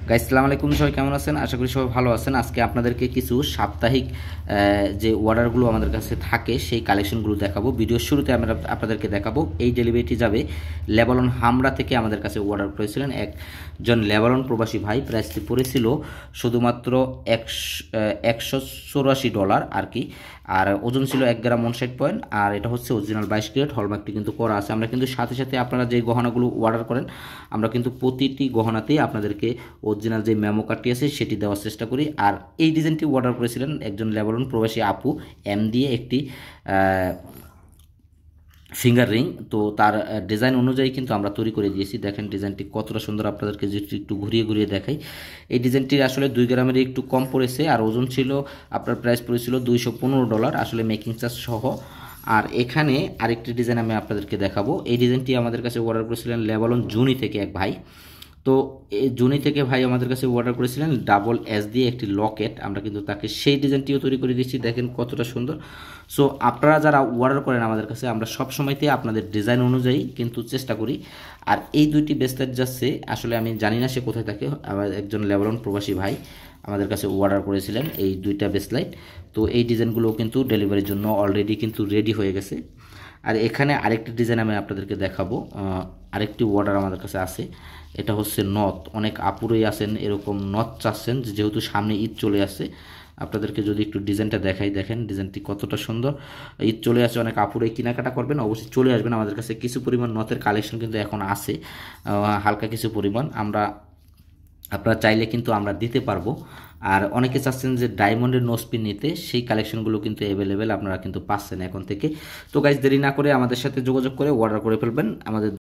Guys, আসসালামু আলাইকুম। সবাই কেমন আছেন? আশা করি সবাই ভালো আছেন। আজকে আপনাদেরকে কিছু সাপ্তাহিক যে অর্ডারগুলো আমাদের কাছে থাকে সেই কালেকশনগুলো দেখাবো। ভিডিওর শুরুতে আমরা আপনাদেরকে দেখাবো এই ডেলিভারিটি যাবে লেবানন হামরা থেকে আমাদের কাছে অর্ডার করেছিলেন একজন লেবানন প্রবাসী ভাই। প্রাইসটি পড়েছিল শুধুমাত্র $184 আর কি। আর ওজন ছিল 1 গ্রাম 59 পয়েন্ট। আর এটা হচ্ছে অরিজিনাল 22 ক্যারেট, হলমার্কটি কিন্তু করা আছে। আমরা কিন্তু সাথে সাথে আপনারা যে গহনাগুলো অর্ডার করেন আমরা কিন্তু প্রতিটি গহনাতেই আপনাদেরকে অরিজিনাল যে মেমো কার্ডটি আছে সেটি দেওয়ার চেষ্টা করি। আর এই ডিজাইনটি অর্ডার করেছিলেন একজন লেবানন প্রবাসী আপু, এম দিয়ে একটি ফিঙ্গার রিং। তো তার ডিজাইন অনুযায়ী কিন্তু আমরা তৈরি করে দিয়েছি। দেখেন ডিজাইনটি কতটা সুন্দর, আপনাদেরকে যদি একটু ঘুরিয়ে ঘুরিয়ে দেখাই। এই ডিজাইনটি আসলে 2 গ্রামের একটু কম পড়েছে, আর ওজন ছিল আপনার প্রাইস পড়েছিল $215 আসলে মেকিং চার্জ সহ। আর এখানে আরেকটি ডিজাইন আমি আপনাদেরকে দেখাবো। এই ডিজাইনটি আমাদের কাছে অর্ডার করেছিলেন লেবানন জুনি থেকে এক ভাই। তো এই জুনি থেকে ভাই আমাদের কাছে অর্ডার করেছিলেন ডাবল এস দিয়ে একটি লকেট। আমরা কিন্তু তাকে সেই ডিজাইনটিও তৈরি করে দিচ্ছি। দেখেন কতটা সুন্দর। সো আপনারা যারা অর্ডার করেন আমাদের কাছে, আমরা সব সময়তে আপনাদের ডিজাইন অনুযায়ী কিন্তু চেষ্টা করি। আর এই দুইটি ব্রেসলেট যাচ্ছে, আসলে আমি জানি না সে কোথায় থাকে, আমার একজন লেবানন প্রবাসী ভাই আমাদের কাছে অর্ডার করেছিলেন এই দুইটা ব্রেসলেট। তো এই ডিজাইনগুলো কিন্তু ডেলিভারির জন্য অলরেডি কিন্তু রেডি হয়ে গেছে। আর এখানে আরেকটি ডিজাইন আমি আপনাদেরকে দেখাবো। আরেকটি অর্ডার আমাদের কাছে আছে। এটা হচ্ছে নথ। অনেক আপুরই আছেন এরকম নথ চাচ্ছেন, যেহেতু সামনে ঈদ চলে আসছে। আপনাদেরকে যদি একটু ডিজাইনটা দেখাই, দেখেন ডিজাইনটি কতটা সুন্দর। ঈদ চলে আসছে, অনেক আপুরাই কেনাকাটা করবেন, অবশ্যই চলে আসবেন আমাদের কাছে। কিছু পরিমাণ নথের কালেকশন কিন্তু এখন আছে, হালকা কিছু পরিমাণ। আপনারা চাইলে কিন্তু আমরা দিতে পারবো। আর অনেকে চাচ্ছেন যে ডায়মন্ডের নোজপিন নিতে, সেই কালেকশনগুলো কিন্তু অ্যাভেলেবেল আপনারা কিন্তু পাচ্ছেন এখন থেকে। তো গাইজ, দেরি না করে আমাদের সাথে যোগাযোগ করে অর্ডার করে ফেলবেন। আমাদের